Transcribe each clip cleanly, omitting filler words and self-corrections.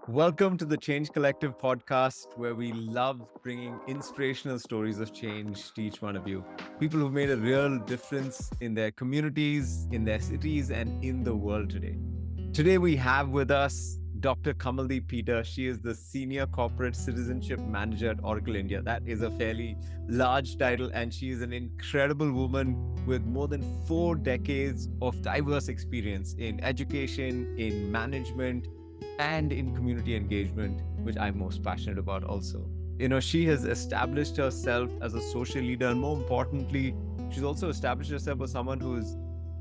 Welcome to the Change Collective podcast, where we love bringing inspirational stories of change to each one of you. People who've made a real difference in their communities, in their cities, and in the world today. Today, we have with us Dr. Kamal Deep Peter. She is the Senior Corporate Citizenship Manager at Oracle India. That is a fairly large title, and she is an incredible woman with more than 4 decades of diverse experience in education, in management, and in community engagement, which I'm most passionate about also. She has established herself as a social leader, and more importantly, she's also established herself as someone who is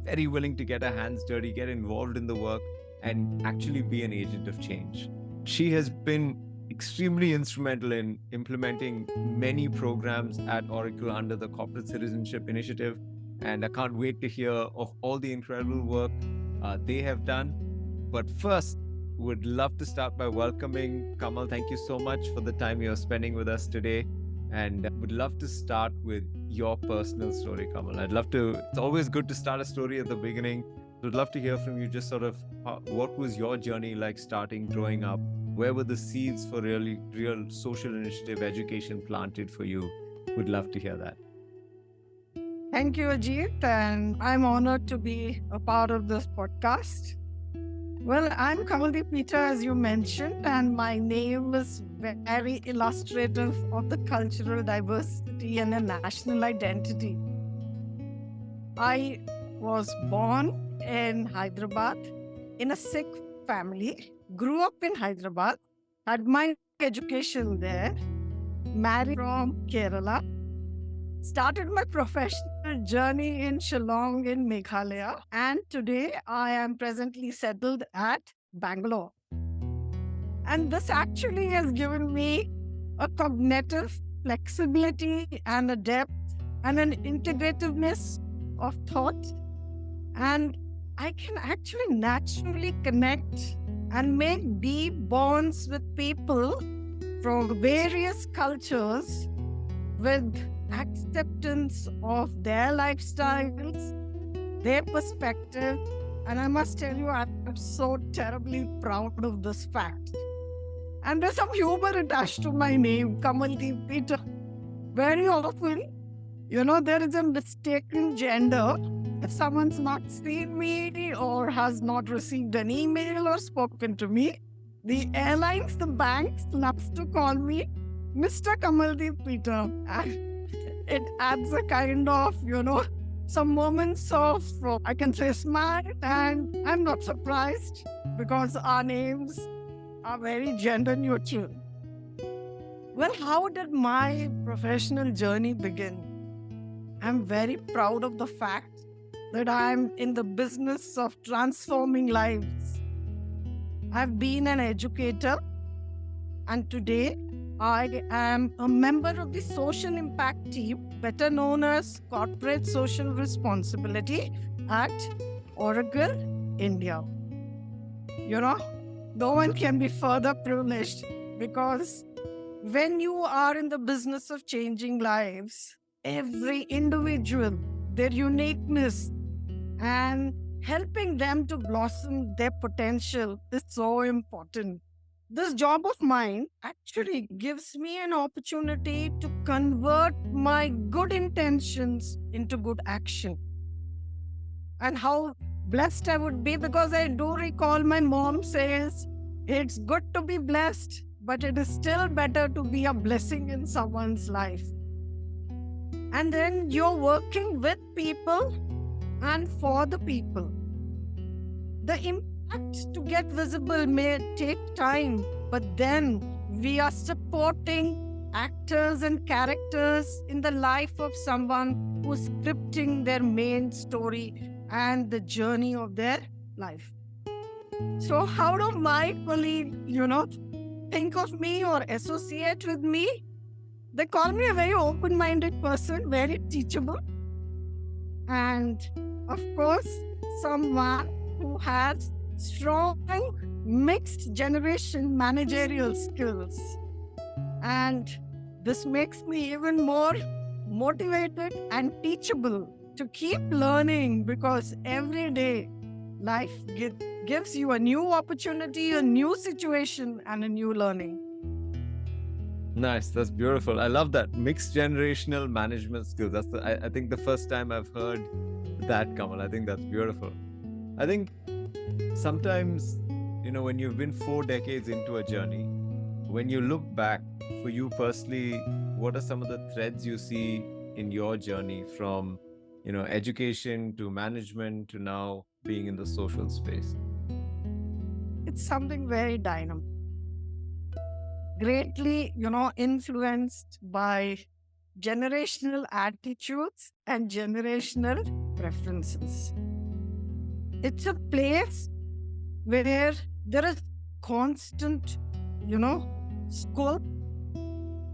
very willing to get her hands dirty, get involved in the work, and actually be an agent of change. She has been extremely instrumental in implementing many programs at Oracle under the Corporate Citizenship Initiative, and I can't wait to hear of all the incredible work they have done. But first, would love to start by welcoming Kamal. Thank you so much for the time you're spending with us today. And would love to start with your personal story, Kamal. It's always good to start a story at the beginning. Would love to hear from you just sort of what was your journey like starting, growing up? Where were the seeds for real social initiative education planted for you? Would love to hear that. Thank you, Ajit, and I'm honored to be a part of this podcast. Well, I'm Kamal Deep Peter, as you mentioned, and my name is very illustrative of the cultural diversity and a national identity. I was born in Hyderabad in a Sikh family, grew up in Hyderabad, had my education there, married from Kerala, started my professional journey in Shillong in Meghalaya, and today I am presently settled at Bangalore. And this actually has given me a cognitive flexibility and a depth and an integrativeness of thought. And I can actually naturally connect and make deep bonds with people from various cultures with acceptance of their lifestyles, their perspective. And I must tell you, I'm so terribly proud of this fact. And there's some humor attached to my name, Kamal Deep Peter. Very often, there is a mistaken gender. If someone's not seen me or has not received an email or spoken to me, the airlines, the banks loves to call me Mr. Kamal Deep Peter. And it adds a kind of, some moments of, I can say, smile. And I'm not surprised because our names are very gender neutral. Well, how did my professional journey begin? I'm very proud of the fact that I'm in the business of transforming lives. I've been an educator, and today I am a member of the social impact team, better known as Corporate Social Responsibility at Oracle India. No one can be further privileged because when you are in the business of changing lives, every individual, their uniqueness, and helping them to blossom their potential is so important. This job of mine actually gives me an opportunity to convert my good intentions into good action. And how blessed I would be, because I do recall my mom says, it's good to be blessed, but it is still better to be a blessing in someone's life. And then you're working with people and for the people. The impact to get visible may take time, but then we are supporting actors and characters in the life of someone who's scripting their main story and the journey of their life. So how do my colleagues, think of me or associate with me? They call me a very open-minded person, very teachable, and of course, someone who has strong mixed generation managerial skills. And this makes me even more motivated and teachable to keep learning, because every day life gives you a new opportunity, a new situation, and a new learning. Nice. That's beautiful. I love that. Mixed generational management skills. I think the first time I've heard that, Kamal. I think that's beautiful. I think sometimes, when you've been 4 decades into a journey, when you look back, for you personally, what are some of the threads you see in your journey from, education to management to now being in the social space? It's something very dynamic, greatly, influenced by generational attitudes and generational preferences. It's a place where there is constant, scope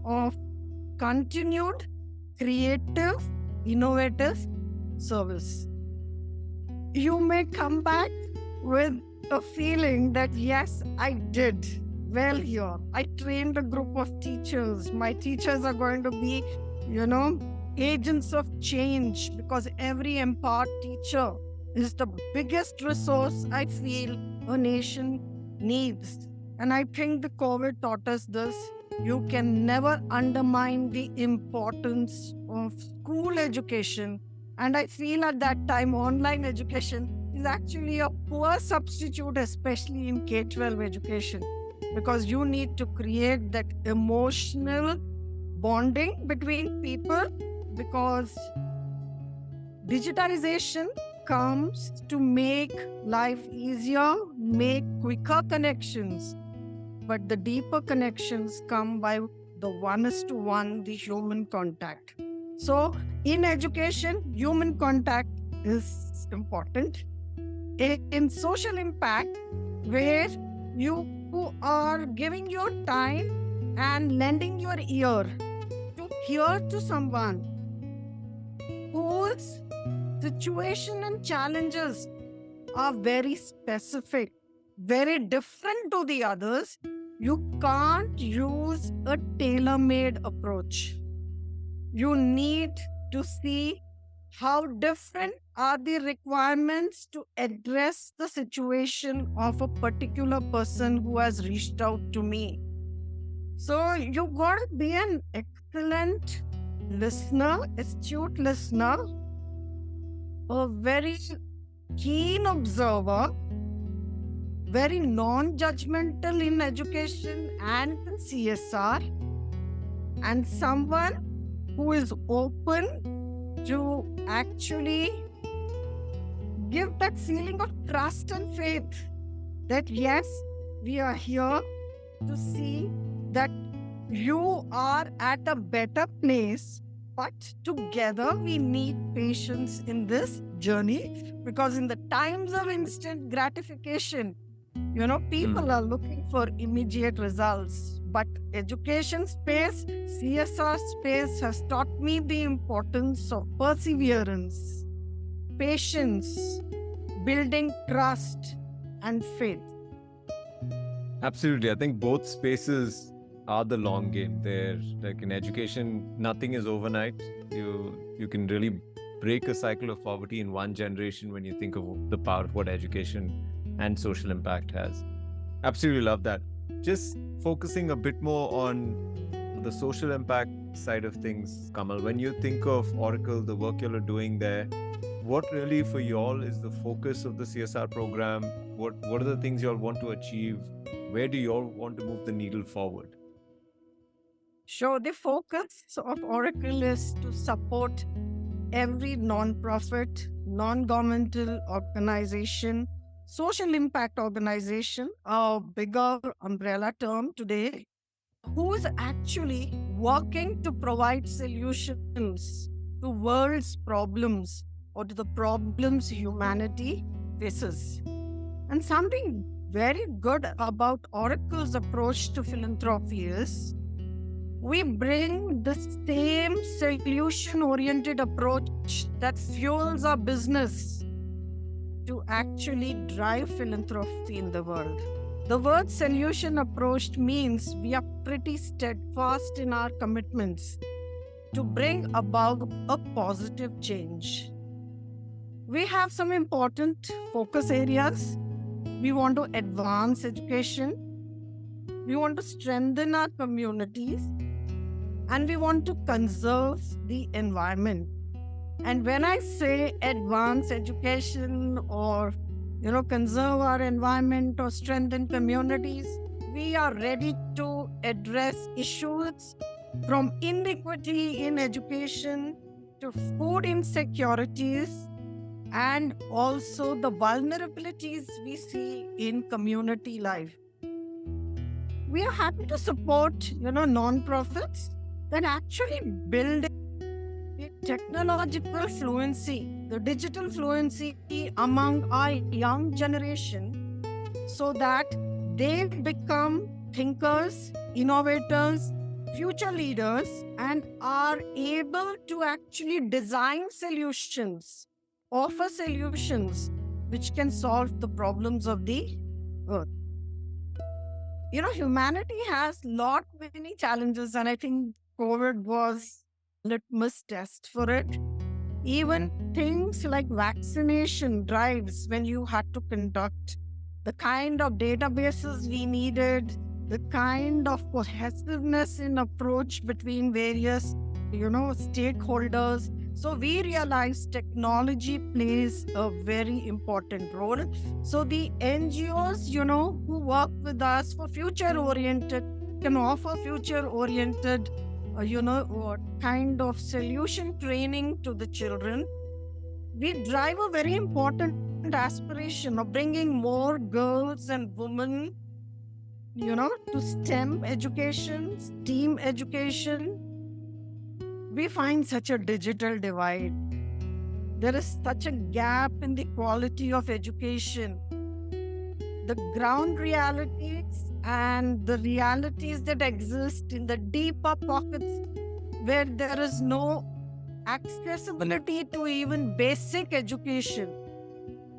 of continued creative, innovative service. You may come back with a feeling that, yes, I did well here. I trained a group of teachers. My teachers are going to be, agents of change, because every empowered teacher is the biggest resource I feel a nation needs. And I think the COVID taught us this. You can never undermine the importance of school education. And I feel at that time, online education is actually a poor substitute, especially in K 12 education, because you need to create that emotional bonding between people, because digitalization comes to make life easier, make quicker connections, but the deeper connections come by the one-to-one, the human contact. So in education, human contact is important. In social impact, where you are giving your time and lending your ear to hear to someone whose situation and challenges are very specific, very different to the others, you can't use a tailor-made approach. You need to see how different are the requirements to address the situation of a particular person who has reached out to me. So you gotta be an excellent listener, astute listener, a very keen observer, very non-judgmental in education and in CSR, and someone who is open to actually give that feeling of trust and faith that, yes, we are here to see that you are at a better place, but together we need patience in this journey, because in the times of instant gratification, people are looking for immediate results. But education space, CSR space has taught me the importance of perseverance, patience, building trust and faith. Absolutely. I think both spaces are the long game. They're like in education, nothing is overnight. You can really break a cycle of poverty in one generation when you think of the power of what education and social impact has. Absolutely love that. Just focusing a bit more on the social impact side of things, Kamal, when you think of Oracle, the work you're doing there, what really for y'all is the focus of the CSR program? What are the things y'all want to achieve? Where do y'all want to move the needle forward? Sure, the focus of Oracle is to support every non-profit, non-governmental organization, social impact organization, a bigger umbrella term today, who's actually working to provide solutions to world's problems or to the problems humanity faces. And something very good about Oracle's approach to philanthropy is we bring the same solution-oriented approach that fuels our business to actually drive philanthropy in the world. The word solution approach means we are pretty steadfast in our commitments to bring about a positive change. We have some important focus areas. We want to advance education. We want to strengthen our communities, and we want to conserve the environment. And when I say advance education or conserve our environment or strengthen communities, we are ready to address issues from inequity in education to food insecurities and also the vulnerabilities we see in community life. We are happy to support, non-profits that actually build the technological fluency, the digital fluency among our young generation so that they become thinkers, innovators, future leaders, and are able to actually design solutions, offer solutions which can solve the problems of the earth. Humanity has lot many challenges, and I think COVID was litmus test for it. Even things like vaccination drives, when you had to conduct the kind of databases we needed, the kind of cohesiveness in approach between various stakeholders. So we realize technology plays a very important role. So the NGOs, who work with us for future oriented, can offer future oriented, kind of solution training to the children. We drive a very important aspiration of bringing more girls and women, to STEM education, STEAM education. We find such a digital divide. There is such a gap in the quality of education. The ground realities and the realities that exist in the deeper pockets where there is no accessibility to even basic education.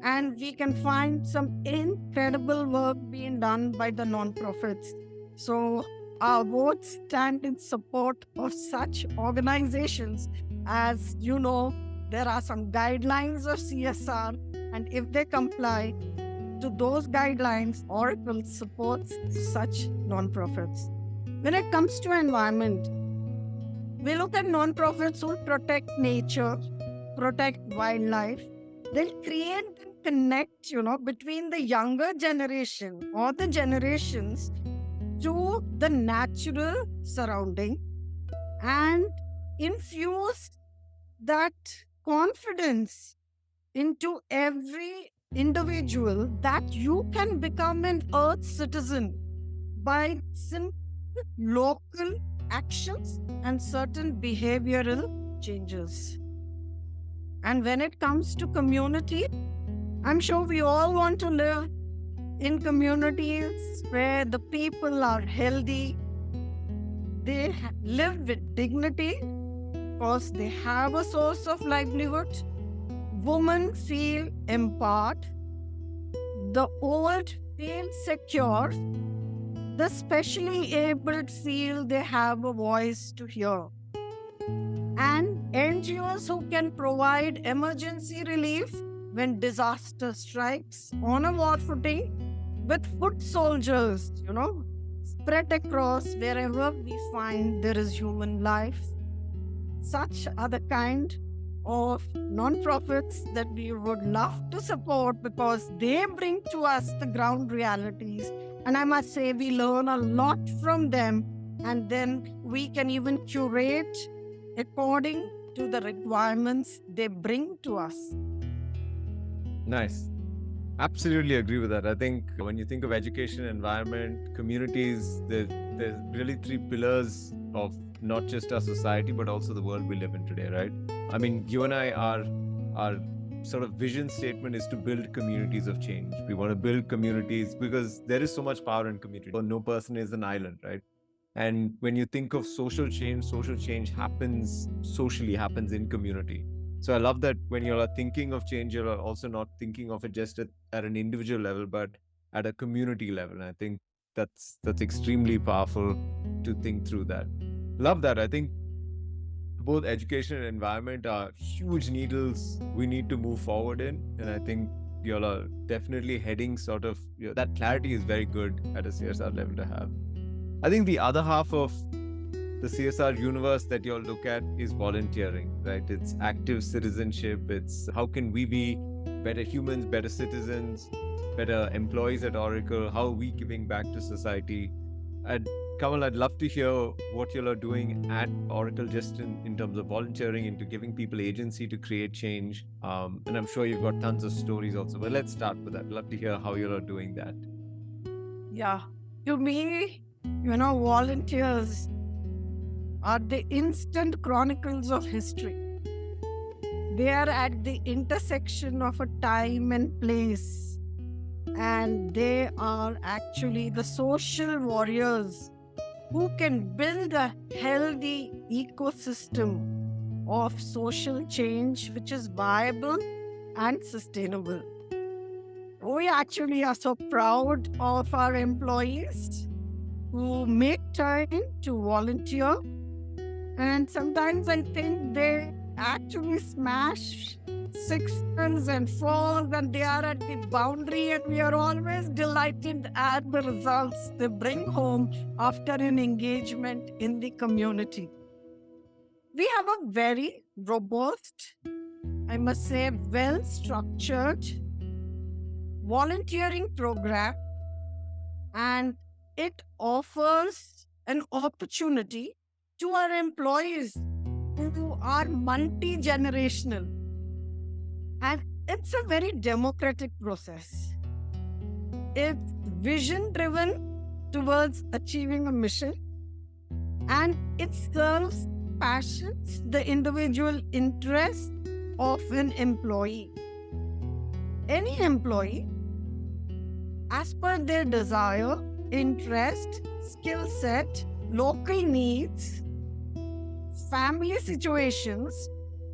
And we can find some incredible work being done by the non-profits. So our votes stand in support of such organizations. As there are some guidelines of CSR, and if they comply to those guidelines, Oracle supports such non-profits. When it comes to environment, we look at non-profits who protect nature, protect wildlife. They'll create and connect, between the younger generation or the generations to the natural surrounding and infuse that confidence into every individual that you can become an earth citizen by simple local actions and certain behavioral changes. And when it comes to community, I'm sure we all want to live in communities where the people are healthy, they live with dignity because they have a source of livelihood. Women feel empowered, the old feel secure, the specially abled feel they have a voice to hear. And NGOs who can provide emergency relief when disaster strikes on a war footing with foot soldiers, spread across wherever we find there is human life. Such are the kind of non-profits that we would love to support because they bring to us the ground realities. And I must say, we learn a lot from them, and then we can even curate according to the requirements they bring to us. Nice. Absolutely agree with that. I think when you think of education, environment, communities, there's really three pillars of not just our society, but also the world we live in today, right? I mean, you and I, our sort of vision statement is to build communities of change. We want to build communities because there is so much power in community. No person is an island, right? And when you think of social change happens socially, happens in community. So I love that when you're thinking of change, you're also not thinking of it just at an individual level, but at a community level. And I think that's extremely powerful to think through that. Love that. I think both education and environment are huge needles we need to move forward in. And I think y'all are definitely heading sort of, that clarity is very good at a CSR level to have. I think the other half of the CSR universe that you all look at is volunteering, right? It's active citizenship. It's how can we be better humans, better citizens, better employees at Oracle? How are we giving back to society? And Kamal, I'd love to hear what you all are doing at Oracle just in terms of volunteering, into giving people agency to create change. And I'm sure you've got tons of stories also, but let's start with that. I'd love to hear how you all are doing that. Yeah. To me, volunteers are the instant chronicles of history. They are at the intersection of a time and place, and they are actually the social warriors who can build a healthy ecosystem of social change which is viable and sustainable. We actually are so proud of our employees who make time to volunteer, and sometimes I think they actually smash sixes and fours, and they are at the boundary, and we are always delighted at the results they bring home after an engagement in the community. We have a very robust, I must say, well structured volunteering program, and it offers an opportunity to our employees who are multi generational, and it's a very democratic process. It's vision driven towards achieving a mission, and it serves passions, the individual interests of an employee. Any employee, as per their desire, interest, skill set, local needs, family situations,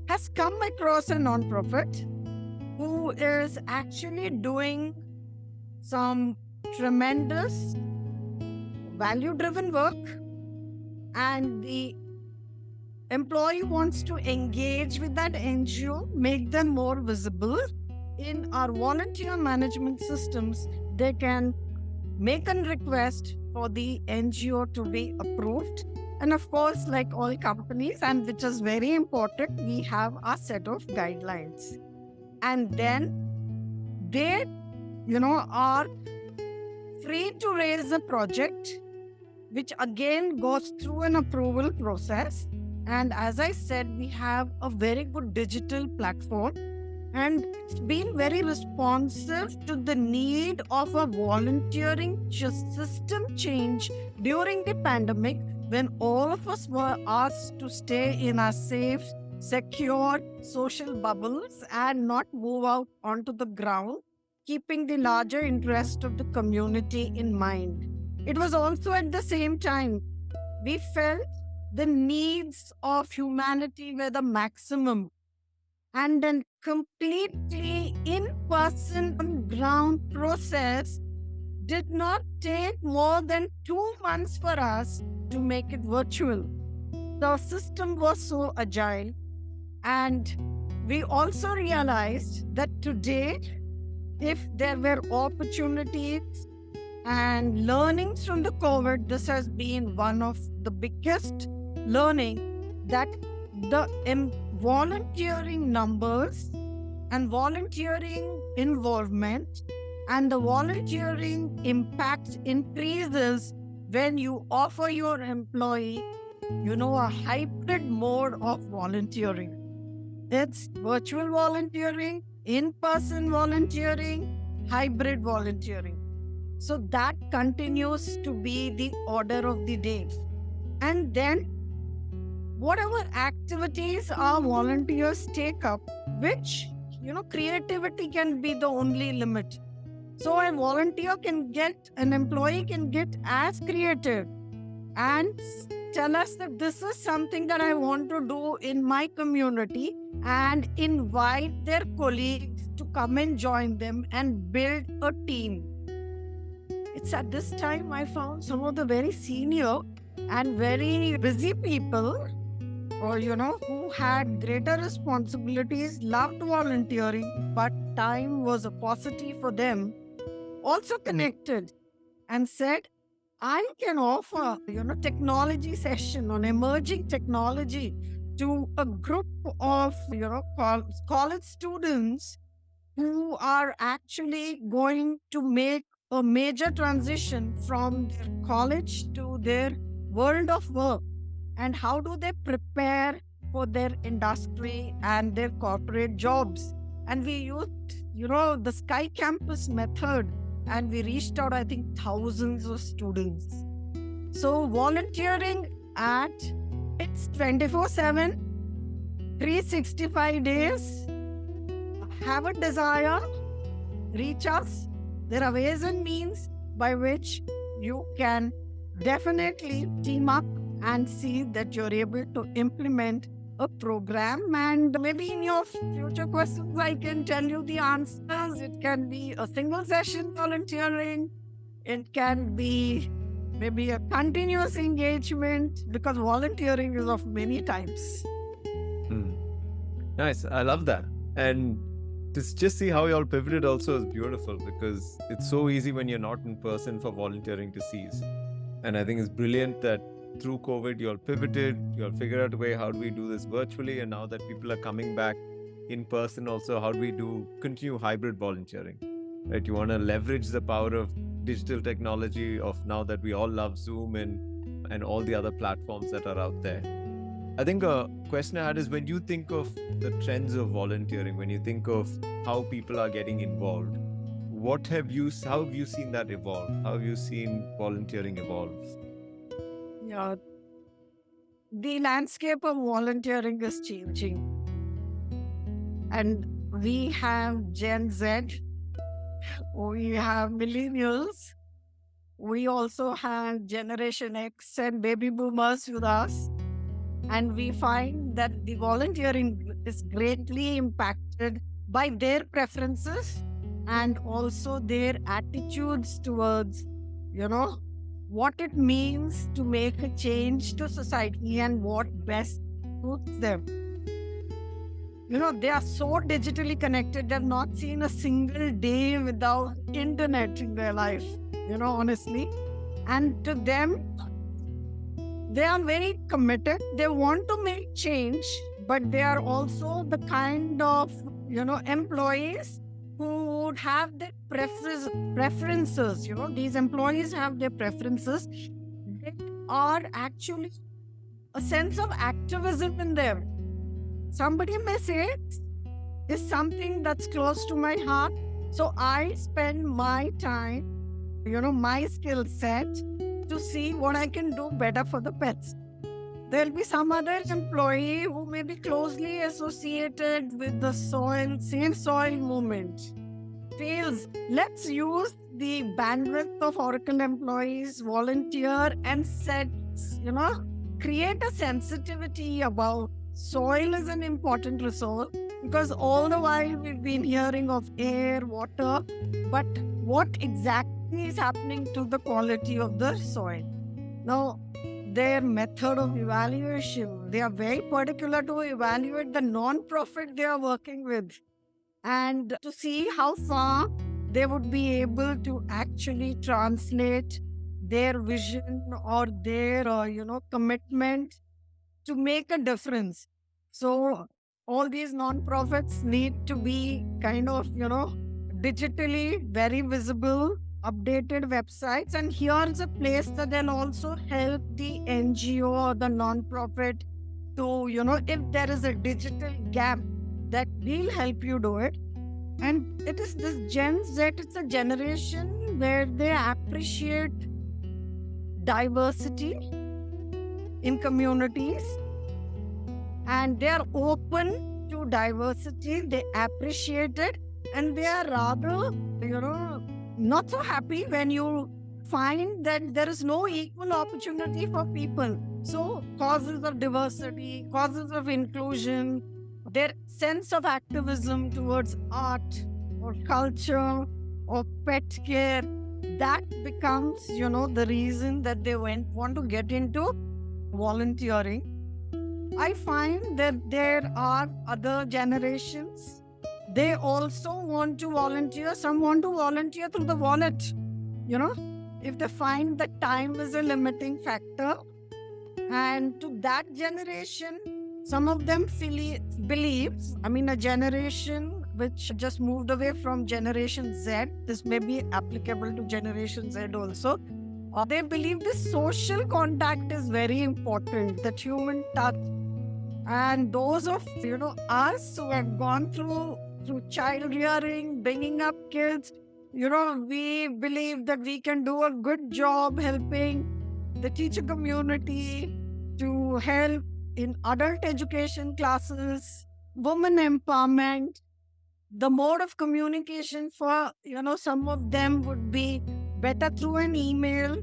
has come across a non-profit who is actually doing some tremendous value-driven work, and the employee wants to engage with that NGO, make them more visible. In our volunteer management systems, they can make a request for the NGO to be approved. And of course, like all companies, and which is very important, we have a set of guidelines. And then they, are free to raise a project, which again goes through an approval process. And as I said, we have a very good digital platform, and it's been very responsive to the need of a volunteering system change during the pandemic, when all of us were asked to stay in our safe, secure social bubbles and not move out onto the ground, keeping the larger interest of the community in mind. It was also at the same time we felt the needs of humanity were the maximum, and then completely in-person on-ground process did not take more than 2 months for us to make it virtual. The system was so agile, and we also realized that today, if there were opportunities and learnings from the COVID, this has been one of the biggest learning, that the volunteering numbers and volunteering involvement and the volunteering impact increases when you offer your employee, a hybrid mode of volunteering. It's virtual volunteering, in-person volunteering, hybrid volunteering. So that continues to be the order of the day. And then whatever activities our volunteers take up, which, creativity can be the only limit. So an employee can get as creative and tell us that this is something that I want to do in my community, and invite their colleagues to come and join them and build a team. It's at this time I found some of the very senior and very busy people, or who had greater responsibilities, loved volunteering, but time was a paucity for them, also connected and said, I can offer, technology session on emerging technology to a group of, college students who are actually going to make a major transition from their college to their world of work. And how do they prepare for their industry and their corporate jobs? And we used, the Sky Campus method, and we reached out, I think, thousands of students. So volunteering at it's 24/7, 365 days. Have a desire, reach us. There are ways and means by which you can definitely team up and see that you're able to implement a program. And maybe in your future questions, I can tell you the answers. It can be a single session volunteering, it can be maybe a continuous engagement, because volunteering is of many types. Nice. I love that. And to just see how you all pivoted also is beautiful, because it's so easy when you're not in person for volunteering to cease. And I think it's brilliant that through COVID, you all pivoted, you all figured out a way, how do we do this virtually? And now that people are coming back in person also, how do we continue hybrid volunteering, right? You want to leverage the power of digital technology of now that we all love Zoom and all the other platforms that are out there. I think a question I had is, when you think of the trends of volunteering, when you think of how people are getting involved, how have you seen that evolve? How have you seen volunteering evolve? Yeah, the landscape of volunteering is changing. And we have Gen Z, we have millennials, we also have Generation X and baby boomers with us. And we find that the volunteering is greatly impacted by their preferences and also their attitudes towards, what it means to make a change to society and what best suits them. They are so digitally connected, they've not seen a single day without internet in their life, honestly. And to them, they are very committed. They want to make change, but they are also the kind of, employees who would have their preferences. These employees have their preferences. They are actually a sense of activism in them. Somebody may say, is something that's close to my heart. So I spend my time, my skill set to see what I can do better for the pets. There'll be some other employee who may be closely associated with the Save Soil movement. Feels, let's use the bandwidth of Oracle employees, volunteer and set, create a sensitivity about soil is an important resource, because all the while we've been hearing of air, water, but what exactly is happening to the quality of the soil? Now, their method of evaluation, they are very particular to evaluate the non-profit they are working with and to see how far they would be able to actually translate their vision or their, commitment to make a difference. So all these non-profits need to be kind of, digitally very visible, updated websites. And here's a place that they'll also help the NGO or the non-profit to, if there is a digital gap, that we'll help you do it. And it is this Gen Z, it's a generation where they appreciate diversity in communities and they are open to diversity. They appreciate it and they are rather, not so happy when you find that there is no equal opportunity for people. So causes of diversity, causes of inclusion, their sense of activism towards art or culture or pet care, that becomes, the reason that they want to get into volunteering. I find that there are other generations, They also want to volunteer. Some want to volunteer through the wallet. You know, if they find that time is a limiting factor, and to that generation, some of them believe, I mean, a generation which just moved away from Generation Z, this may be applicable to Generation Z also. They believe this social contact is very important, that human touch. And those of us who have gone through child rearing, bringing up kids, we believe that we can do a good job helping the teacher community to help in adult education classes, women empowerment. The mode of communication for some of them would be better through an email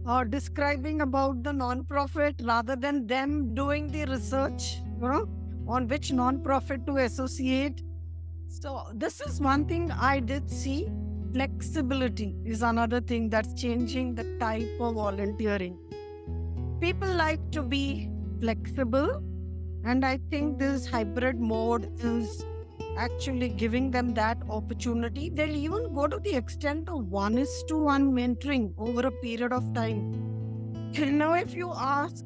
or describing about the non-profit rather than them doing the research on which non-profit to associate. So this is one thing I did see. Flexibility is another thing that's changing the type of volunteering. People like to be flexible, and I think this hybrid mode is actually giving them that opportunity. They'll even go to the extent of 1:1 mentoring over a period of time. Now, if you ask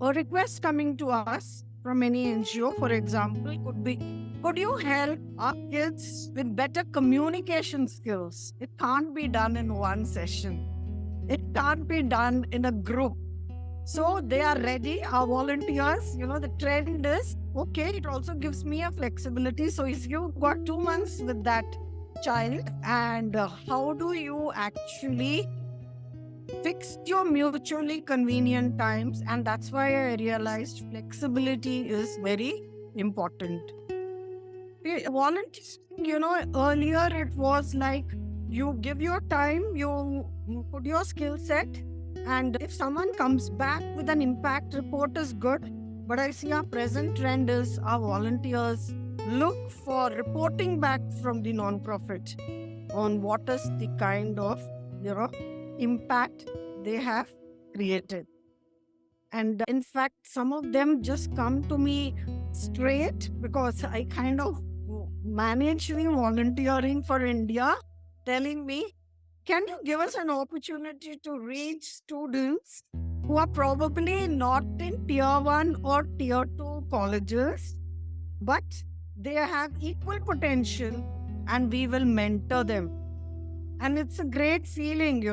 a request coming to us from any NGO, for example, could you help our kids with better communication skills? It can't be done in one session. It can't be done in a group. So they are ready, our volunteers. The trend is, okay, it also gives me a flexibility. So if you've got 2 months with that child, and how do you actually fix your mutually convenient times? And that's why I realized flexibility is very important. Volunteering, earlier it was like you give your time, you put your skill set, and if someone comes back with an impact report is good. But I see our present trend is our volunteers look for reporting back from the non-profit on what is the kind of impact they have created. And in fact, some of them just come to me straight because I kind of manage the volunteering for India, telling me, can you give us an opportunity to reach students who are probably not in tier 1 or tier 2 colleges, but they have equal potential, and we will mentor them. And it's a great feeling,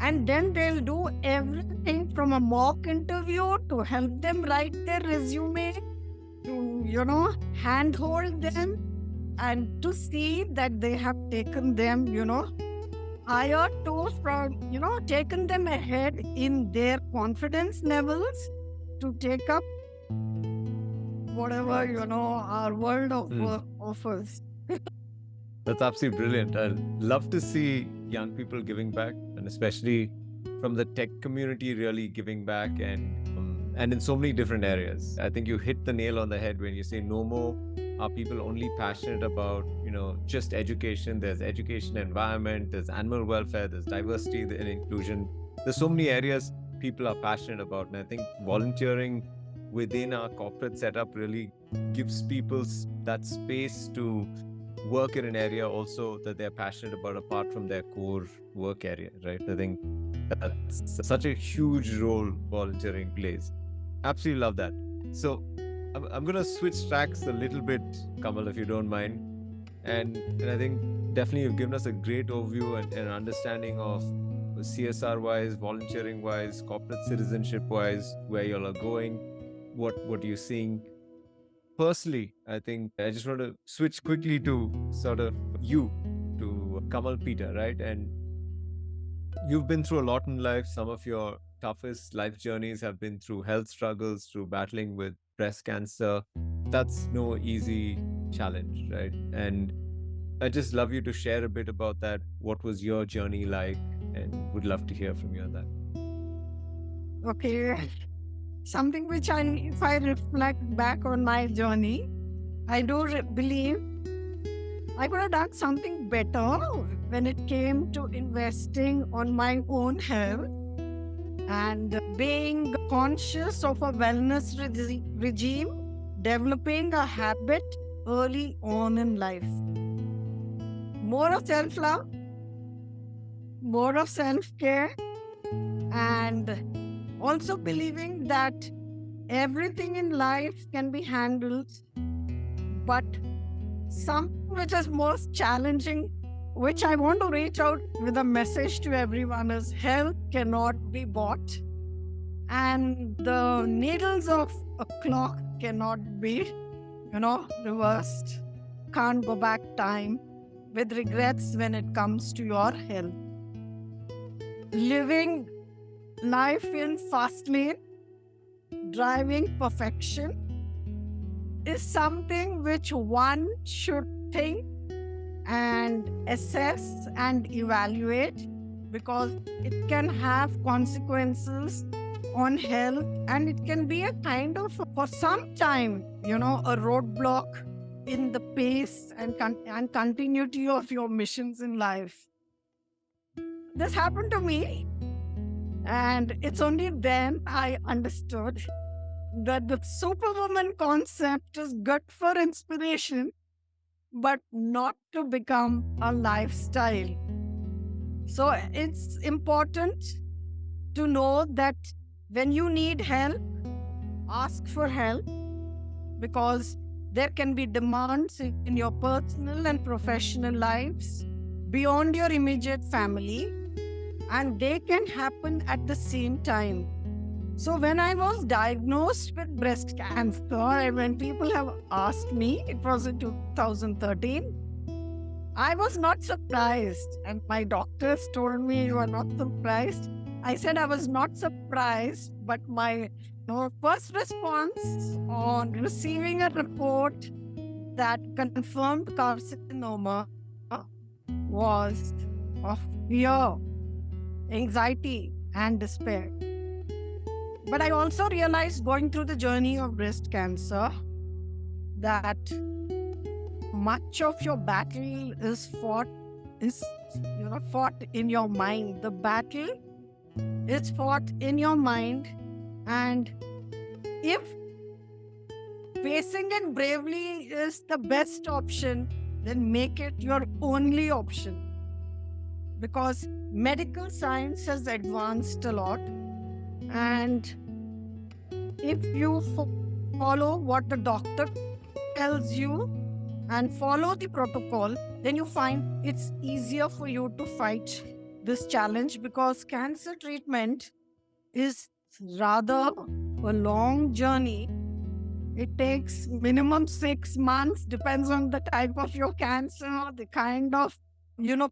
And then they'll do everything from a mock interview to help them write their resume, to, handhold them, and to see that they have taken them, higher to from, taken them ahead in their confidence levels to take up whatever, our world of work offers. That's absolutely brilliant. I love to see young people giving back, and especially from the tech community really giving back, and in so many different areas. I think you hit the nail on the head when you say no more are people only passionate about just education. There's education, environment, there's animal welfare, there's diversity and inclusion. There's so many areas people are passionate about, and I think volunteering within our corporate setup really gives people that space to work in an area also that they're passionate about apart from their core work area, right? I think that's such a huge role volunteering plays. Absolutely love that. So I'm going to switch tracks a little bit, Kamal, if you don't mind. And I think definitely you've given us a great overview and an understanding of CSR-wise, volunteering-wise, corporate citizenship-wise, where you all are going, what you're seeing. Personally, I think I just want to switch quickly to sort of you, to Kamal Peter, right? And you've been through a lot in life. Some of your toughest life journeys have been through health struggles, through battling with breast cancer. That's no easy challenge, right? And I just love you to share a bit about that. What was your journey like? And would love to hear from you on that. Okay. Something which if I reflect back on my journey, I do believe I could have done something better when it came to investing on my own health and being conscious of a wellness regime, developing a habit early on in life. More of self love, more of self care, and also believing that everything in life can be handled, but something which is most challenging, which I want to reach out with a message to everyone, is health cannot be bought, and the needles of a clock cannot be, reversed. Can't go back time with regrets when it comes to your health. Living life in fast lane, driving perfection, is something which one should think and assess and evaluate, because it can have consequences on health, and it can be a kind of, for some time, a roadblock in the pace and continuity of your missions in life. This happened to me, and it's only then I understood that the superwoman concept is good for inspiration, but not to become a lifestyle. So it's important to know that when you need help, ask for help, because there can be demands in your personal and professional lives beyond your immediate family, and they can happen at the same time. So when I was diagnosed with breast cancer, and when people have asked me, it was in 2013, I was not surprised. And my doctors told me, "You are not surprised." I said I was not surprised, but my first response on receiving a report that confirmed carcinoma was of fear, anxiety, and despair. But I also realized, going through the journey of breast cancer, that much of your battle is fought in your mind. The battle is fought in your mind, and if facing it bravely is the best option, then make it your only option, because medical science has advanced a lot, and if you follow what the doctor tells you and follow the protocol, then you find it's easier for you to fight this challenge, because cancer treatment is rather a long journey. It takes minimum 6 months, depends on the type of your cancer, the kind of,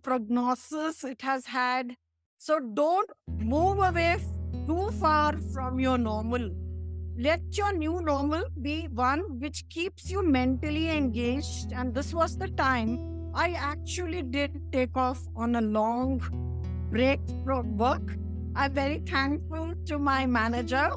prognosis it has had. So don't move away too far from your normal. Let your new normal be one which keeps you mentally engaged. And this was the time I actually did take off on a long break from work. I'm very thankful to my manager.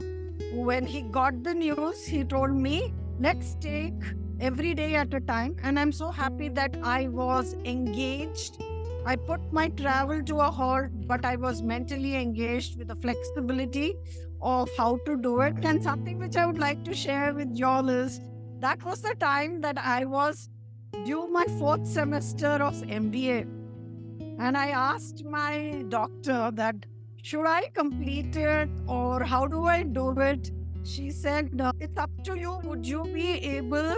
When he got the news, he told me, let's take every day at a time. And I'm so happy that I was engaged. I put my travel to a halt, but I was mentally engaged with the flexibility of how to do it. And something which I would like to share with y'all is, that was the time that I was due my fourth semester of MBA. And I asked my doctor that, should I complete it or how do I do it? She said, it's up to you. Would you be able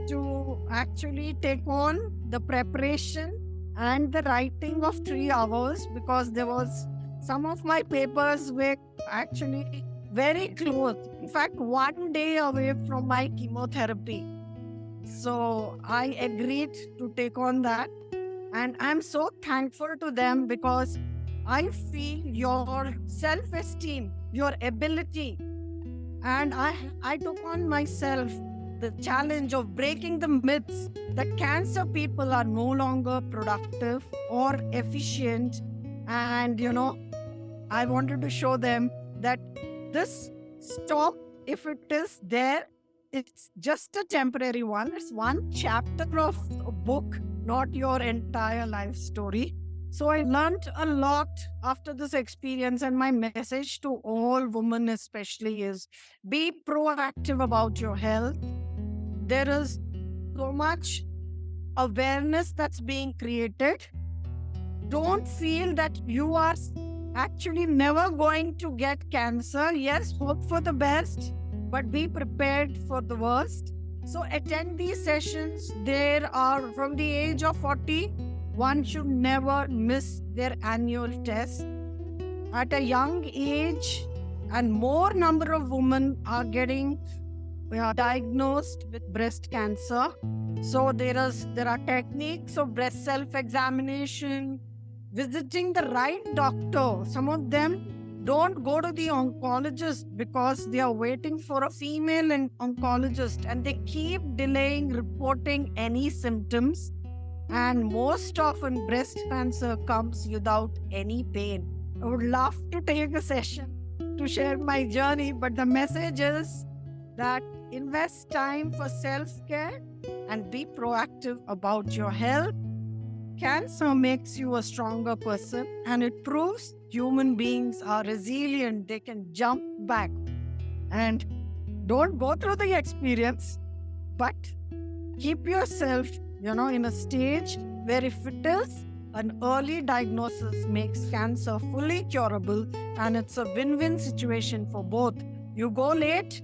to actually take on the preparation and the writing of 3 hours? Because there was some of my papers were actually very close. In fact, 1 day away from my chemotherapy. So I agreed to take on that. And I'm so thankful to them, because I feel your self-esteem, your ability. And I took on myself the challenge of breaking the myths that cancer people are no longer productive or efficient. And, I wanted to show them that this stop, if it is there, it's just a temporary one. It's one chapter of a book, not your entire life story. So I learned a lot after this experience, and my message to all women especially is, be proactive about your health. There is so much awareness that's being created. Don't feel that you are actually never going to get cancer. Yes, hope for the best, but be prepared for the worst. So attend these sessions. There are from the age of 40, one should never miss their annual test. At a young age, and more number of women are getting diagnosed with breast cancer. So there are techniques of breast self-examination, visiting the right doctor. Some of them don't go to the oncologist because they are waiting for a female oncologist, and they keep delaying reporting any symptoms. And most often, breast cancer comes without any pain. I would love to take a session to share my journey, but the message is that invest time for self care and be proactive about your health. Cancer makes you a stronger person, and it proves human beings are resilient. They can jump back and don't go through the experience, but keep yourself, in a stage where if it is an early diagnosis makes cancer fully curable, and it's a win-win situation for both. You go late,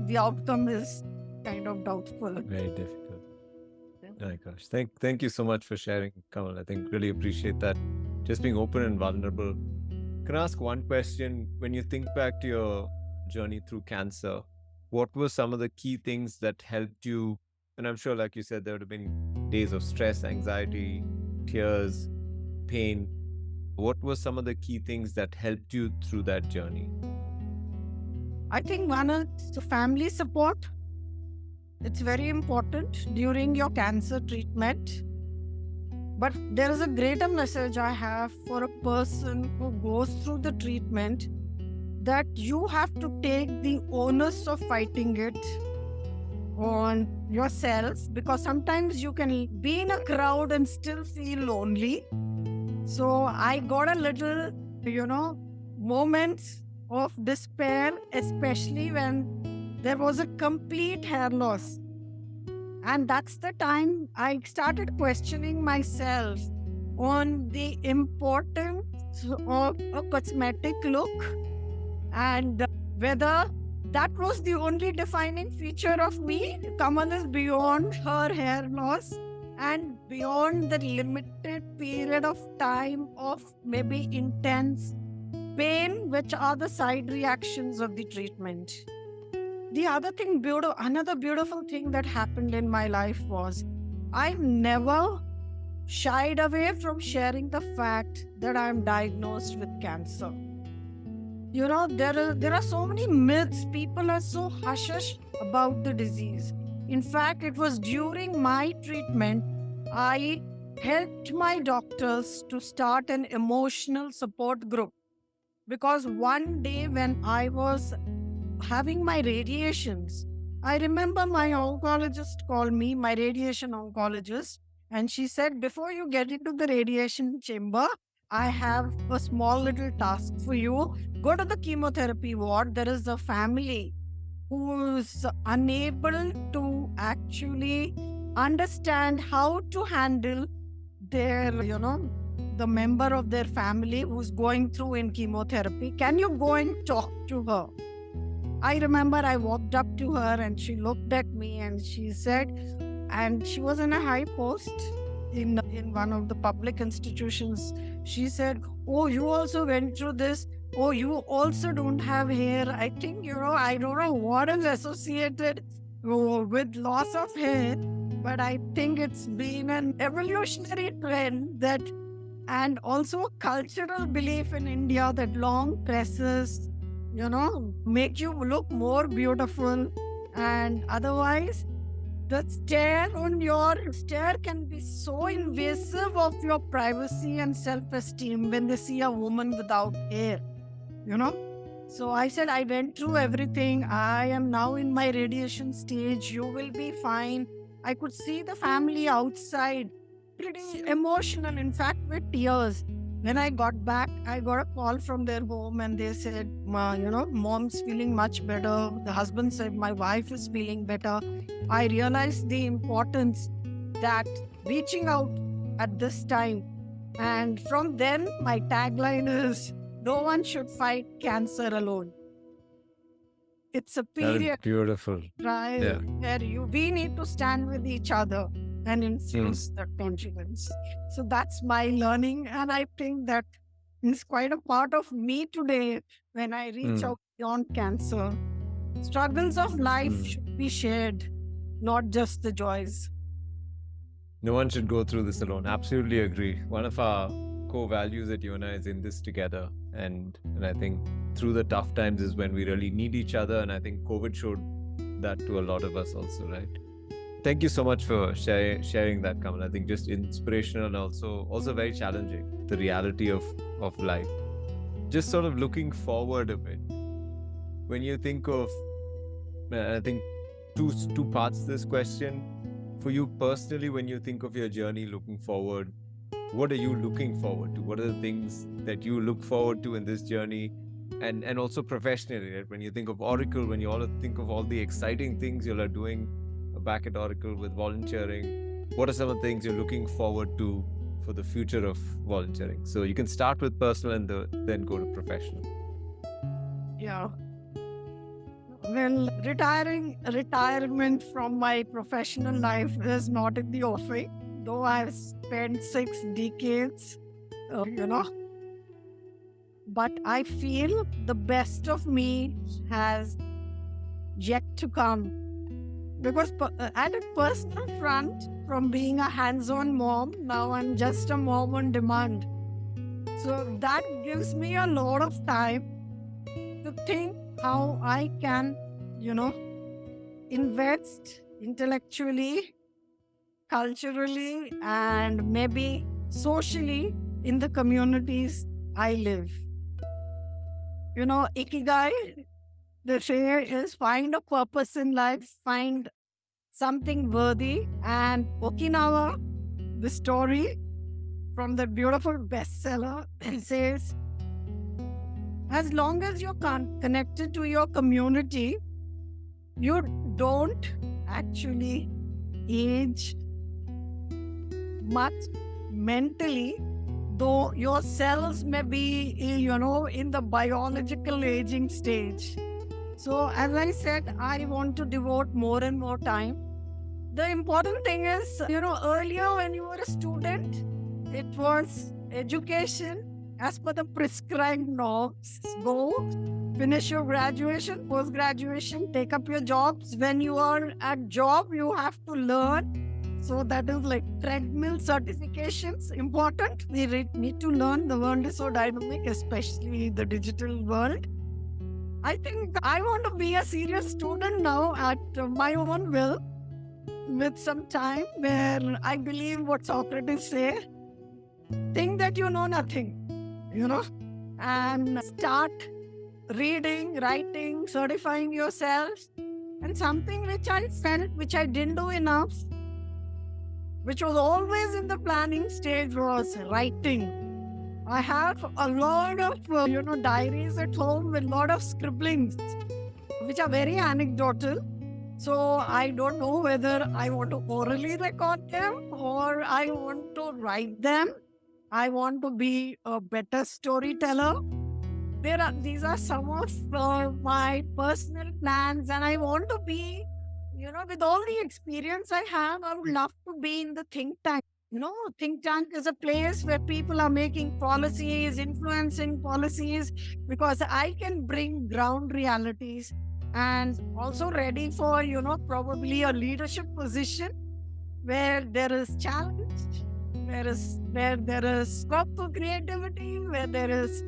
the outcome is kind of doubtful. Very difficult. Oh my gosh. Thank you so much for sharing, Kamal. I think really appreciate that. Just being open and vulnerable. Can I ask one question? When you think back to your journey through cancer, what were some of the key things that helped you? And I'm sure, like you said, there would have been days of stress, anxiety, tears, pain. What were some of the key things that helped you through that journey? I think one is family support. It's very important during your cancer treatment. But there is a greater message I have for a person who goes through the treatment, that you have to take the onus of fighting it on yourself, because sometimes you can be in a crowd and still feel lonely. So I got a little, moments of despair, especially when there was a complete hair loss. And that's the time I started questioning myself on the importance of a cosmetic look, and whether that was the only defining feature of me. Kamal is beyond her hair loss and beyond the limited period of time of maybe intense pain, which are the side reactions of the treatment. The other thing, another beautiful thing that happened in my life was I never shied away from sharing the fact that I'm diagnosed with cancer. There are so many myths. People are so hush about the disease. In fact, it was during my treatment, I helped my doctors to start an emotional support group. Because one day when I was having my radiations, I remember my oncologist called me, my radiation oncologist, and she said, before you get into the radiation chamber, I have a small little task for you. Go to the chemotherapy ward. There is a family who is unable to actually understand how to handle their, the member of their family who's going through in chemotherapy. Can you go and talk to her? I remember I walked up to her and she looked at me and she said, and she was in a high post in one of the public institutions. She said, oh, you also went through this. Oh, you also don't have hair. I think, I don't know what is associated with loss of hair, but I think it's been an evolutionary trend that, and also a cultural belief in India that long tresses, make you look more beautiful. And otherwise, the stare can be so invasive of your privacy and self-esteem when they see a woman without hair, So I said, I went through everything. I am now in my radiation stage. You will be fine. I could see the family outside, pretty emotional, in fact, with tears. When I got back, I got a call from their home and they said, mom's feeling much better. The husband said, my wife is feeling better. I realized the importance that reaching out at this time. And from then, my tagline is, no one should fight cancer alone. It's a That is period, beautiful. right, Yeah. where we need to stand with each other and infuse the confidence. So that's my learning. And I think that it's quite a part of me today when I reach out beyond cancer. Struggles of life should be shared, not just the joys. No one should go through this alone. Absolutely agree. One of our core values at you and I is in this together. And I think through the tough times is when we really need each other. And I think COVID showed that to a lot of us also, right? Thank you so much for sharing that, Kamal. I think just inspirational and also very challenging, the reality of life. Just sort of looking forward a bit. When you think of, I think two parts to this question. For you personally, when you think of your journey looking forward, what are you looking forward to? What are the things that you look forward to in this journey? And also professionally, right? When you think of Oracle, when you all think of all the exciting things you are doing back at Oracle with volunteering, what are some of the things you're looking forward to for the future of volunteering? So you can start with personal and then go to professional. Yeah. Well, retirement from my professional life is not in the offing, though I've spent 6 decades, but I feel the best of me has yet to come. Because at a personal front, from being a hands-on mom, now I'm just a mom on demand. So that gives me a lot of time to think how I can, invest intellectually, culturally, and maybe socially in the communities I live. Ikigai, the say is find a purpose in life, find something worthy. And Okinawa, the story from the beautiful bestseller, says, as long as you're connected to your community, you don't actually age much mentally, though your cells may be, in the biological aging stage. So, as I said, I want to devote more and more time. The important thing is, earlier when you were a student, it was education as per the prescribed norms. Go, finish your graduation, post graduation, take up your jobs. When you are at job, you have to learn. So that is like treadmill certifications, important. We need to learn. The world is so dynamic, especially the digital world. I think I want to be a serious student now at my own will, with some time where I believe what Socrates say, think that you know nothing, and start reading, writing, certifying yourself. And something which I felt, which I didn't do enough, which was always in the planning stage, was writing. I have a lot of, diaries at home with a lot of scribblings, which are very anecdotal. So I don't know whether I want to orally record them or I want to write them. I want to be a better storyteller. These are some of my personal plans, and I want to be, with all the experience I have, I would love to be in the think tank. Think tank is a place where people are making policies, influencing policies, because I can bring ground realities, and also ready for, probably a leadership position where there is challenge, where there is scope for creativity, where there is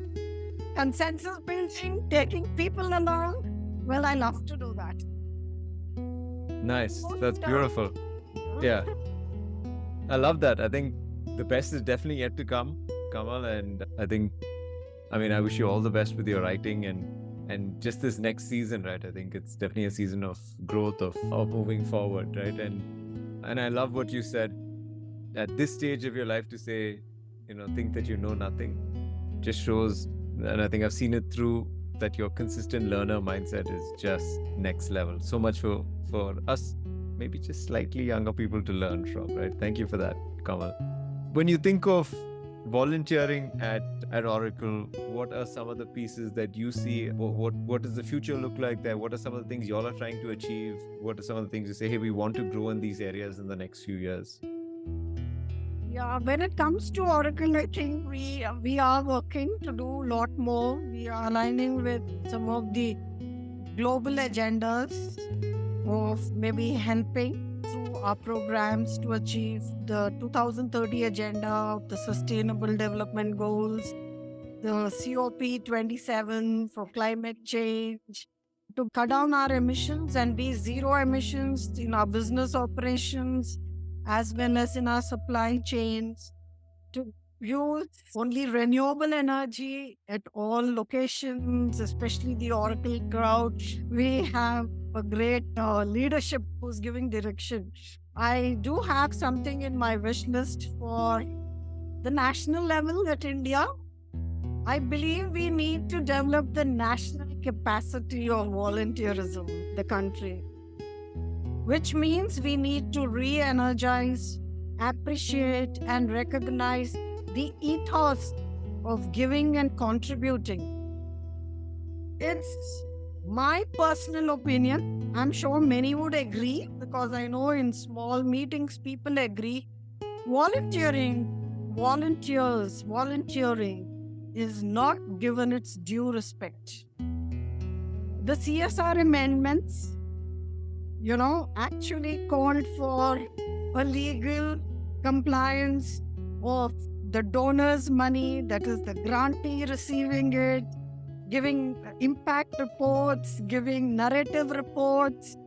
consensus building, taking people along. Well, I love to do that. Nice. That's beautiful. Yeah. I love that. I think the best is definitely yet to come, Kamal. And I wish you all the best with your writing and just this next season, right? I think it's definitely a season of growth, of moving forward, right? And I love what you said at this stage of your life to say, think that you know nothing. just shows, and I think I've seen it through, that your consistent learner mindset is just next level. So much for us, maybe just slightly younger people to learn from, right? Thank you for that, Kamal. When you think of volunteering at Oracle, what are some of the pieces that you see? What does the future look like there? What are some of the things y'all are trying to achieve? What are some of the things you say, hey, we want to grow in these areas in the next few years? Yeah, when it comes to Oracle, I think we are working to do a lot more. We are aligning with some of the global agendas of maybe helping through our programs to achieve the 2030 agenda of the Sustainable Development Goals, the COP27 for climate change, to cut down our emissions and be zero emissions in our business operations as well as in our supply chains, to use only renewable energy at all locations, especially the Oracle crowd. We have a great leadership who's giving direction. I do have something in my wish list for the national level at India. I believe we need to develop the national capacity of volunteerism in the country, which means we need to re energize, appreciate, and recognize the ethos of giving and contributing. It's my personal opinion. I'm sure many would agree because I know in small meetings people agree. Volunteering, volunteering is not given its due respect. The CSR amendments, actually called for a legal compliance of the donor's money, that is the grantee receiving it, giving impact reports, giving narrative reports,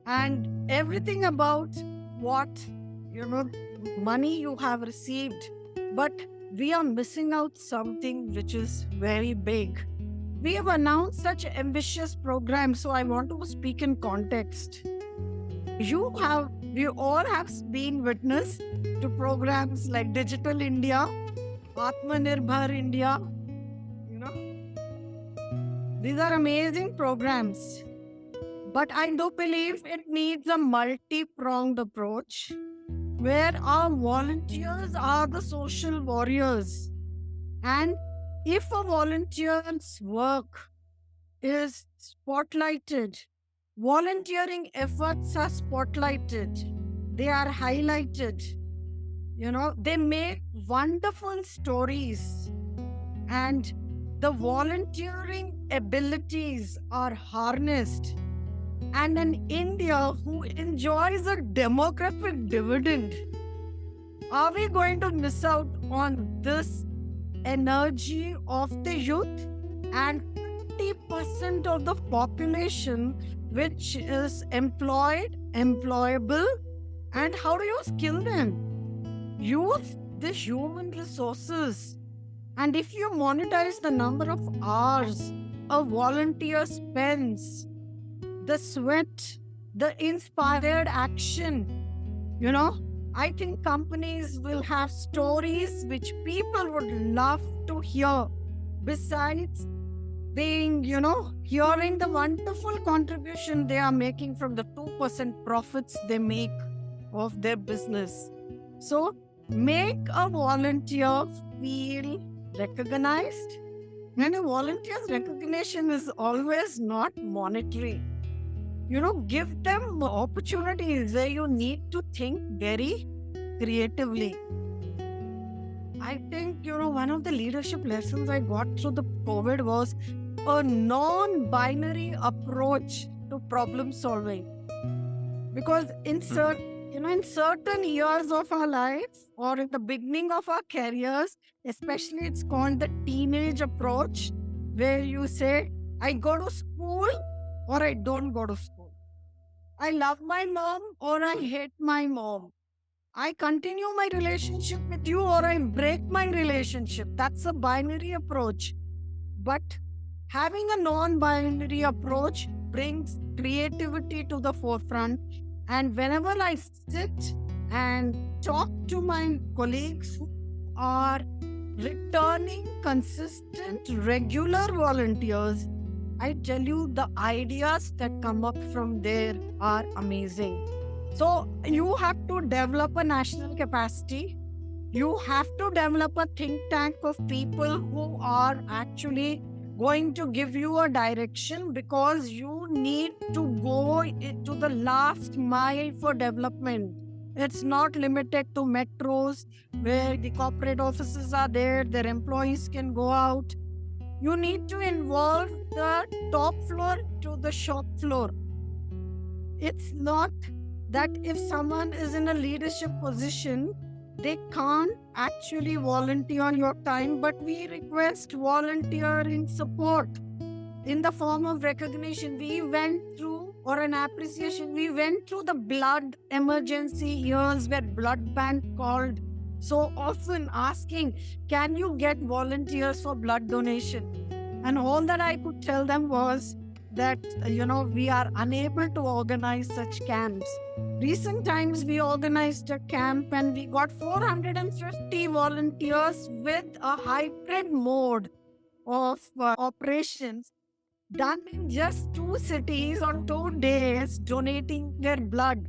and everything about what, money you have received. But we are missing out something which is very big. We have announced such ambitious programs, so I want to speak in context. We all have been witness to programs like Digital India, Atmanirbhar India. These are amazing programs. But I do believe it needs a multi-pronged approach where our volunteers are the social warriors. And if a volunteer's work is spotlighted, volunteering efforts are spotlighted, they are highlighted, they make wonderful stories, and the volunteering abilities are harnessed. And an India who enjoys a demographic dividend, are we going to miss out on this energy of the youth? And 50% of the population which is employed, employable, and how do you skill them? Use the human resources. And if you monetize the number of hours a volunteer spends, the sweat, the inspired action, I think companies will have stories which people would love to hear. Besides being, hearing the wonderful contribution they are making from the 2% profits they make of their business. So make a volunteer feel recognized. And a volunteer's recognition is always not monetary. Give them opportunities where you need to think very creatively. I think, one of the leadership lessons I got through the COVID was a non-binary approach to problem solving. Because in certain years of our life or in the beginning of our careers, especially it's called the teenage approach, where you say, I go to school or I don't go to school. I love my mom or I hate my mom. I continue my relationship with you or I break my relationship. That's a binary approach. But having a non-binary approach brings creativity to the forefront. And whenever I sit and talk to my colleagues who are returning consistent, regular volunteers, I tell you, the ideas that come up from there are amazing. So, you have to develop a national capacity. You have to develop a think tank of people who are actually going to give you a direction, because you need to go to the last mile for development. It's not limited to metros where the corporate offices are there, their employees can go out. You need to involve the top floor to the shop floor. It's not that if someone is in a leadership position, they can't actually volunteer your time, but we request volunteering support in the form of recognition. We went through, or an appreciation, we went through the blood emergency years where blood bank called so often asking, can you get volunteers for blood donation? And all that I could tell them was that, we are unable to organize such camps. Recent times, we organized a camp and we got 450 volunteers with a hybrid mode of operations done in just 2 cities on 2 days, donating their blood.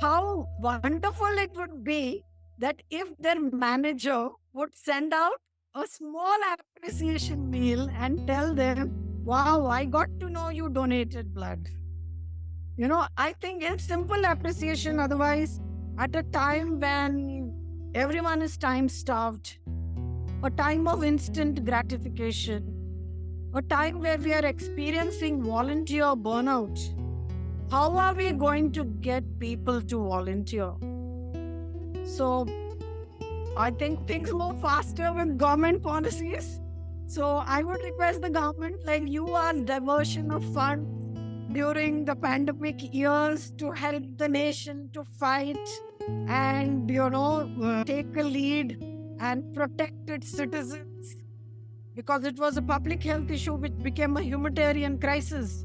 How wonderful it would be that if their manager would send out a small appreciation meal and tell them, wow, I got to know you donated blood. I think it's simple appreciation. Otherwise, at a time when everyone is time starved, a time of instant gratification, a time where we are experiencing volunteer burnout, how are we going to get people to volunteer? So I think things move faster with government policies. So I would request the government, like you asked, diversion of funds during the pandemic years to help the nation to fight and, take a lead and protect its citizens, because it was a public health issue which became a humanitarian crisis.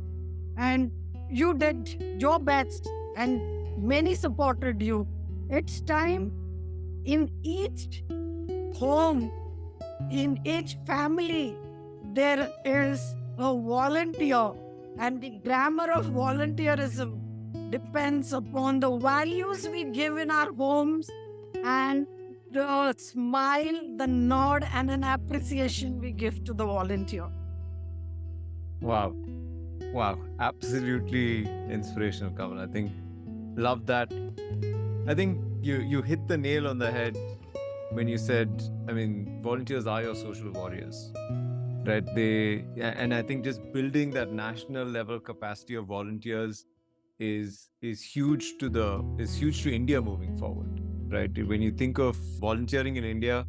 And you did your best and many supported you. It's time in each home, in each family, there is a volunteer. And the grammar of volunteerism depends upon the values we give in our homes and the smile, the nod, and an appreciation we give to the volunteer. Wow. Wow. Absolutely inspirational, Kamal. I think love that. I think you hit the nail on the head when you said, volunteers are your social warriors, right? And I think just building that national level capacity of volunteers is huge to India moving forward, right? When you think of volunteering in India,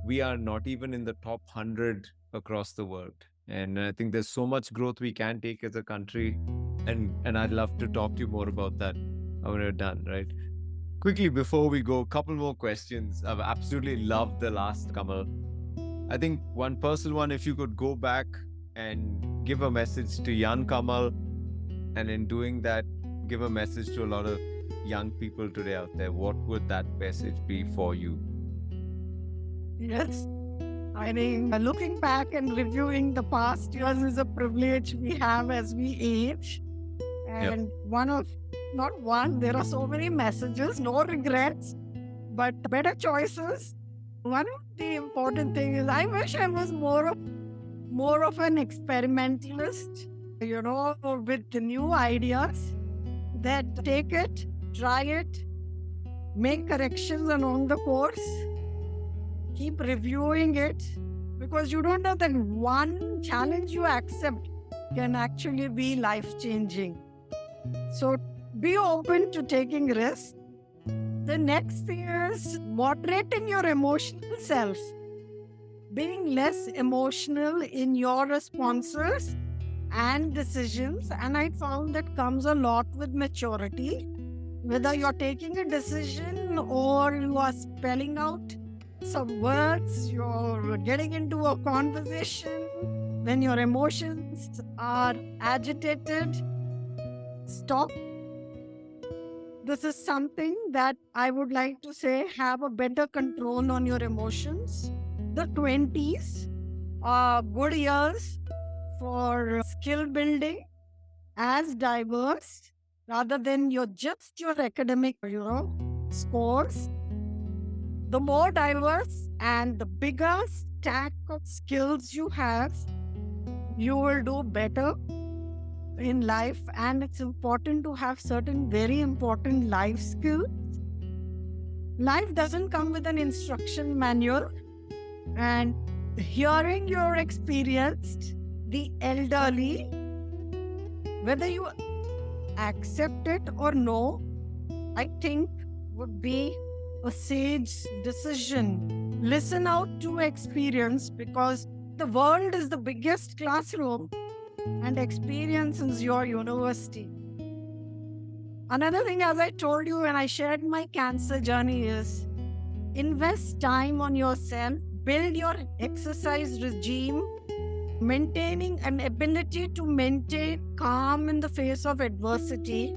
we are not even in the top 100 across the world. And I think there's so much growth we can take as a country. And I'd love to talk to you more about that when we're done, right? Quickly, before we go, a couple more questions. I've absolutely loved the last, Kamal. I think one personal one, if you could go back and give a message to young Kamal, and in doing that, give a message to a lot of young people today out there, what would that message be for you? Yes. I think looking back and reviewing the past years is a privilege we have as we age. And there are so many messages, no regrets, but better choices. One of the important things is I wish I was more of an experimentalist, with the new ideas, that take it, try it, make corrections along the course, keep reviewing it, because you don't know that one challenge you accept can actually be life-changing. So be open to taking risks. The next thing is moderating your emotional self, being less emotional in your responses and decisions. And I found that comes a lot with maturity. Whether you're taking a decision or you are spelling out some words, you're getting into a conversation, when your emotions are agitated, stop. This is something that I would like to say: have a better control on your emotions. The 20s are good years for skill building as diverse rather than your academic, scores. The more diverse and the bigger stack of skills you have, you will do better in life. And it's important to have certain very important life skills. Life doesn't come with an instruction manual, and hearing your experience, the elderly, whether you accept it or no, I think would be a sage decision. Listen out to experience, because the world is the biggest classroom and experience is your university. Another thing, as I told you when I shared my cancer journey, is invest time on yourself, build your exercise regime, maintaining an ability to maintain calm in the face of adversity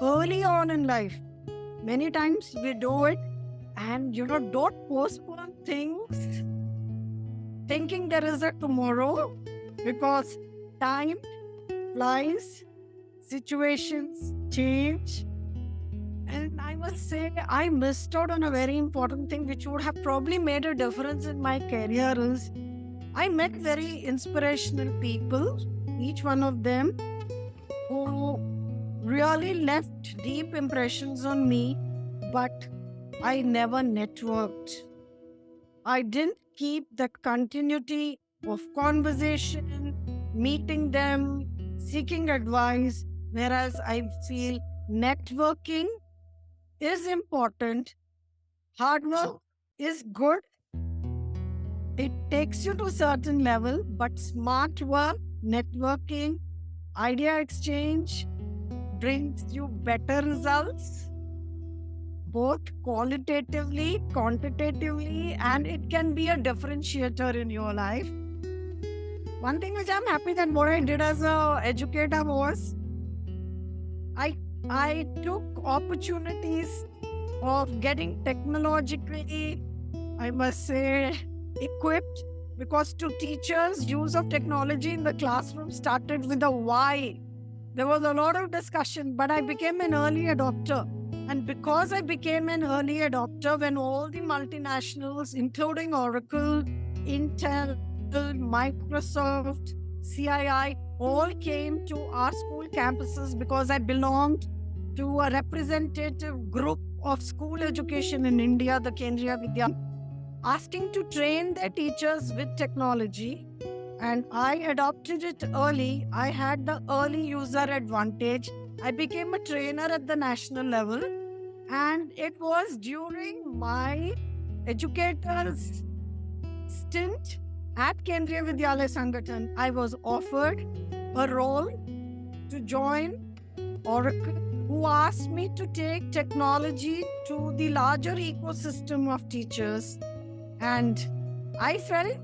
early on in life. Many times we do it, and don't postpone things thinking there is a tomorrow, because time flies, situations change. And I must say, I missed out on a very important thing which would have probably made a difference in my career. Is I met very inspirational people, each one of them, who really left deep impressions on me, but I never networked. I didn't keep the continuity of conversation, meeting them, seeking advice, whereas I feel networking is important. Hard work is good. It takes you to a certain level, but smart work, networking, idea exchange brings you better results, both qualitatively, quantitatively, and it can be a differentiator in your life. One thing which I'm happy that what I did as a educator was I I took opportunities of getting technologically, I must say, equipped, because to teachers, use of technology in the classroom started with a why. There was a lot of discussion, but I became an early adopter. And because I became an early adopter, when all the multinationals, including Oracle, Intel, Microsoft, CII, all came to our school campuses, because I belonged to a representative group of school education in India, the Kendriya Vidya, asking to train their teachers with technology. And I adopted it early. I had the early user advantage. I became a trainer at the national level. And it was during my educator's stint at Kendriya Vidyalaya Sangathan, I was offered a role to join Oracle, who asked me to take technology to the larger ecosystem of teachers. And I felt,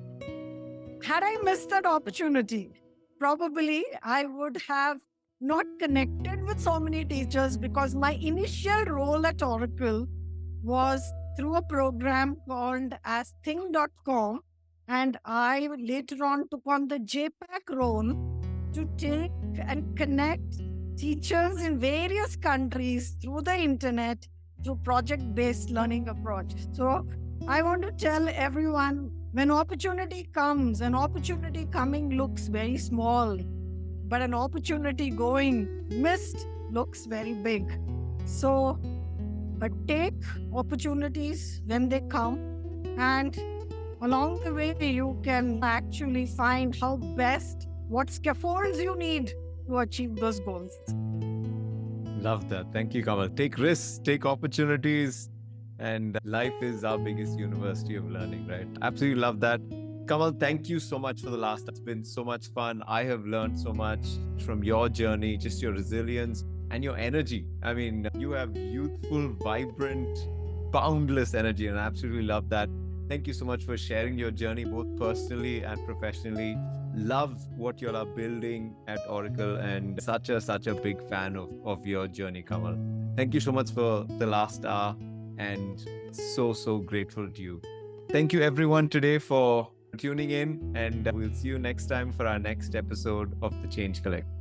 had I missed that opportunity, probably I would have not connected with so many teachers, because my initial role at Oracle was through a program called as Thing.com. And I later on took on the JPAC role to take and connect teachers in various countries through the internet through project-based learning approach. So I want to tell everyone, when opportunity comes, an opportunity coming looks very small, but an opportunity going missed looks very big. So take opportunities when they come, and along the way, you can actually find how best, what scaffolds you need to achieve those goals. Love that. Thank you, Kamal. Take risks, take opportunities, and life is our biggest university of learning, right? Absolutely love that. Kamal, thank you so much for the last. It's been so much fun. I have learned so much from your journey, just your resilience and your energy. I mean, you have youthful, vibrant, boundless energy, and I absolutely love that. Thank you so much for sharing your journey, both personally and professionally. Love what you all are building at Oracle, and such a big fan of your journey, Kamal. Thank you so much for the last hour, and so grateful to you. Thank you, everyone, today for tuning in, and we'll see you next time for our next episode of The Change Collective.